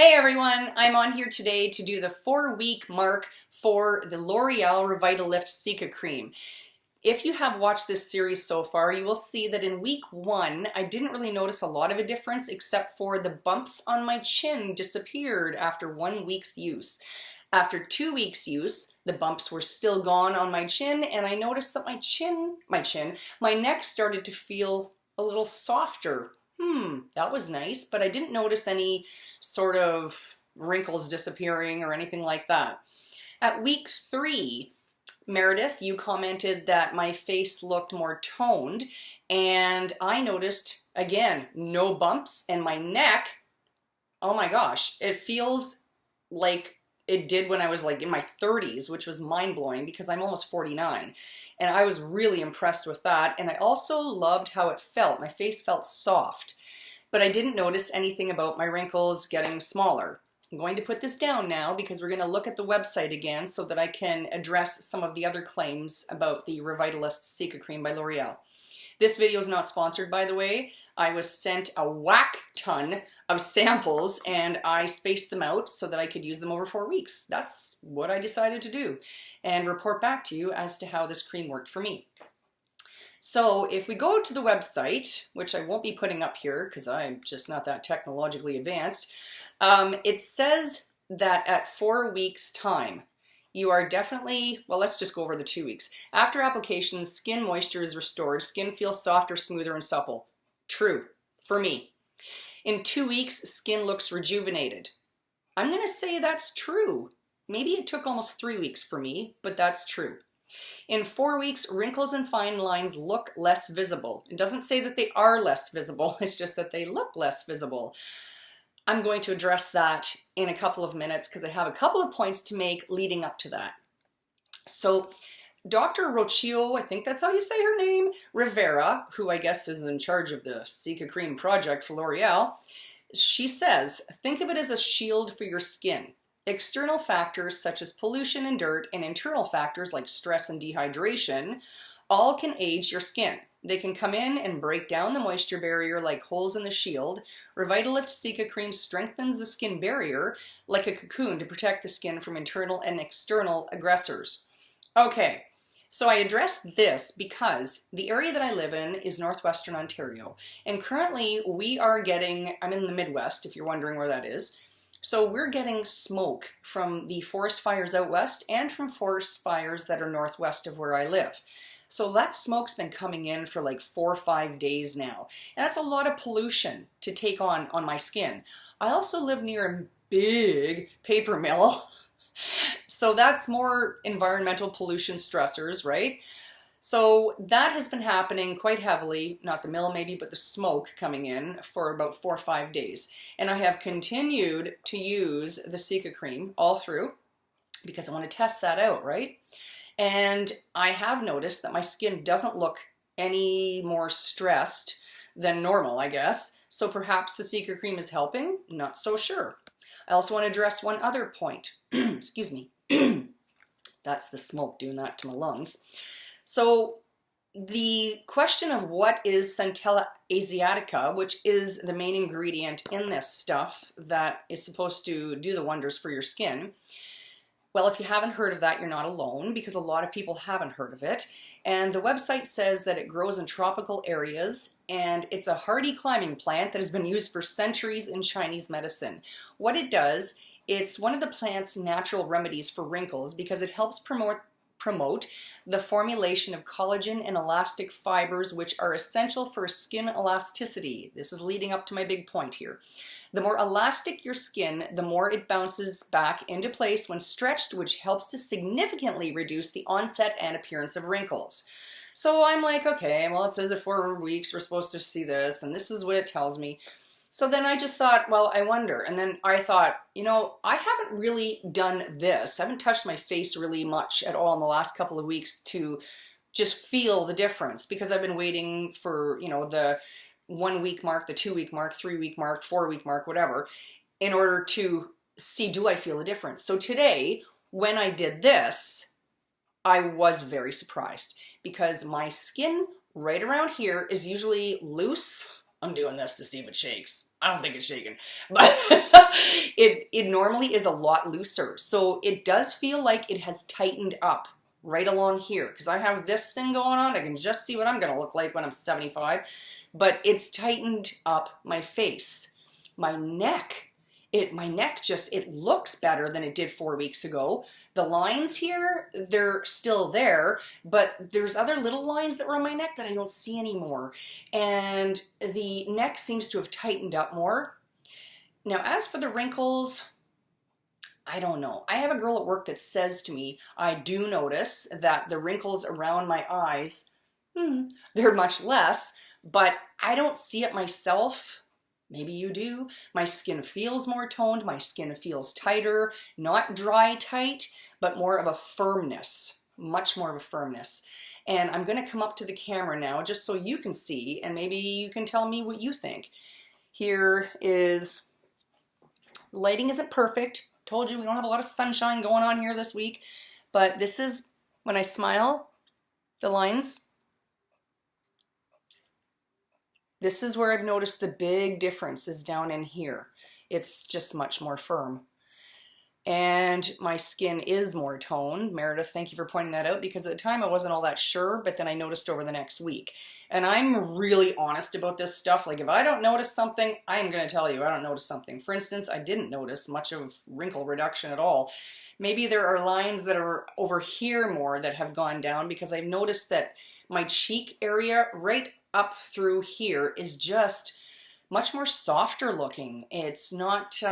Hey everyone, I'm on here today to do the 4-week mark for the L'Oreal Revitalist Cicacream. If you have watched this series so far, you will see that in week 1, I didn't really notice a lot of a difference except for the bumps on my chin disappeared after 1 week's use. After 2 weeks use, the bumps were still gone on my chin, and I noticed that my neck started to feel a little softer. That was nice, but I didn't notice any sort of wrinkles disappearing or anything like that. At week 3, Meredith, you commented that my face looked more toned, and I noticed, again, no bumps, and my neck, oh my gosh, it feels like it did when I was like in my 30s, which was mind-blowing because I'm almost 49. And I was really impressed with that. And I also loved how it felt. My face felt soft, but I didn't notice anything about my wrinkles getting smaller. I'm going to put this down now because we're going to look at the website again so that I can address some of the other claims about the Revitalist Cicacream by L'Oreal. This video is not sponsored, by the way. I was sent a whack ton of samples and I spaced them out so that I could use them over 4 weeks. That's what I decided to do and report back to you as to how this cream worked for me. So if we go to the website, which I won't be putting up here because I'm just not that technologically advanced, it says that at 4 weeks time, you are definitely, well, let's just go over the 2 weeks. After application, skin moisture is restored. Skin feels softer, smoother, and supple. True, for me. In 2 weeks, skin looks rejuvenated. I'm going to say that's true. Maybe it took almost 3 weeks for me, but that's true. In 4 weeks, wrinkles and fine lines look less visible. It doesn't say that they are less visible. It's just that they look less visible. I'm going to address that in a couple of minutes because I have a couple of points to make leading up to that. So Dr. Rocio, I think that's how you say her name, Rivera, who I guess is in charge of the Cicacream project for L'Oreal, she says, think of it as a shield for your skin. External factors such as pollution and dirt and internal factors like stress and dehydration all can age your skin. They can come in and break down the moisture barrier like holes in the shield. Revitalift Cicacream strengthens the skin barrier like a cocoon to protect the skin from internal and external aggressors. Okay, so I addressed this because the area that I live in is northwestern Ontario. And currently we are getting, I'm in the Midwest if you're wondering where that is. So we're getting smoke from the forest fires out west and from forest fires that are northwest of where I live. So that smoke's been coming in for like 4 or 5 days now. And that's a lot of pollution to take on my skin. I also live near a big paper mill. So that's more environmental pollution stressors, right? So that has been happening quite heavily, not the mill maybe, but the smoke coming in for about 4 or 5 days. And I have continued to use the Cicacream all through because I want to test that out, right? And I have noticed that my skin doesn't look any more stressed than normal, I guess. So perhaps the Cicacream is helping? Not so sure. I also want to address one other point. Excuse me. That's the smoke doing that to my lungs. So the question of what is Centella asiatica, which is the main ingredient in this stuff that is supposed to do the wonders for your skin. Well, if you haven't heard of that, you're not alone because a lot of people haven't heard of it. And the website says that it grows in tropical areas and it's a hardy climbing plant that has been used for centuries in Chinese medicine. What it does, it's one of the plant's natural remedies for wrinkles because it helps promote the formulation of collagen and elastic fibers which are essential for skin elasticity. This is leading up to my big point here. The more elastic your skin, the more it bounces back into place when stretched, which helps to significantly reduce the onset and appearance of wrinkles. So I'm like, okay, well, it says that 4 weeks we're supposed to see this, and this is what it tells me. So then I just thought, well, I wonder. And then I thought, you know, I haven't really done this. I haven't touched my face really much at all in the last couple of weeks to just feel the difference because I've been waiting for, you know, the 1 week mark, the 2 week mark, 3 week mark, 4 week mark, whatever, in order to see, do I feel a difference? So today, when I did this, I was very surprised because my skin right around here is usually loose. I'm doing this to see if it shakes. I don't think it's shaking, but it normally is a lot looser. So it does feel like it has tightened up right along here, because I have this thing going on. I can just see what I'm going to look like when I'm 75, but it's tightened up my face. My neck, my neck just, it looks better than it did 4 weeks ago. The lines here, they're still there, but there's other little lines that were on my neck that I don't see anymore. And the neck seems to have tightened up more. Now, as for the wrinkles, I don't know. I have a girl at work that says to me, I do notice that the wrinkles around my eyes, they're much less, but I don't see it myself. Maybe you do. My skin feels more toned. My skin feels tighter, not dry tight, but more of a firmness, much more of a firmness. And I'm going to come up to the camera now just so you can see, and maybe you can tell me what you think. Here is, the lighting isn't perfect. Told you we don't have a lot of sunshine going on here this week, but this is when I smile, the lines. This is where I've noticed the big difference is down in here. It's just much more firm. And my skin is more toned. Meredith, thank you for pointing that out, because at the time I wasn't all that sure, but then I noticed over the next week. And I'm really honest about this stuff. Like, if I don't notice something, I'm going to tell you I don't notice something. For instance, I didn't notice much of wrinkle reduction at all. Maybe there are lines that are over here more that have gone down, because I've noticed that my cheek area right up through here is just much more softer looking. It's not...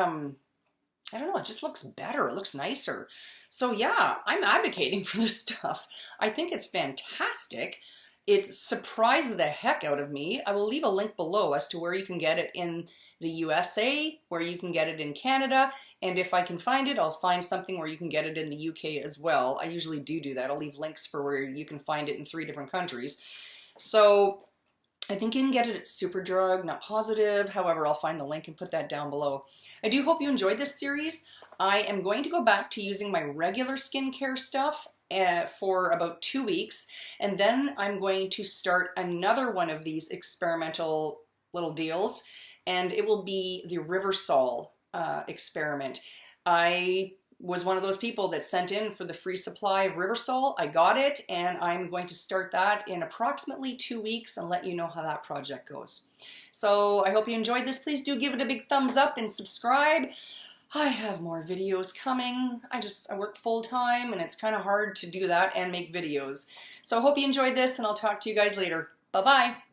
I don't know, it just looks better, it looks nicer. So yeah, I'm advocating for this stuff. I think it's fantastic. It surprised the heck out of me. I will leave a link below as to where you can get it in the USA, where you can get it in Canada, and if I can find it, I'll find something where you can get it in the UK as well. I usually do that. I'll leave links for where you can find it in 3 different countries. So I think you can get it at Superdrug, not positive. However, I'll find the link and put that down below. I do hope you enjoyed this series. I am going to go back to using my regular skincare stuff for about 2 weeks, and then I'm going to start another one of these experimental little deals, and it will be the Riversol experiment. I was one of those people that sent in for the free supply of Riversol. I got it, and I'm going to start that in approximately 2 weeks and let you know how that project goes. So I hope you enjoyed this. Please do give it a big thumbs up and subscribe. I have more videos coming. I work full time, and it's kind of hard to do that and make videos. So I hope you enjoyed this, and I'll talk to you guys later. Bye-bye.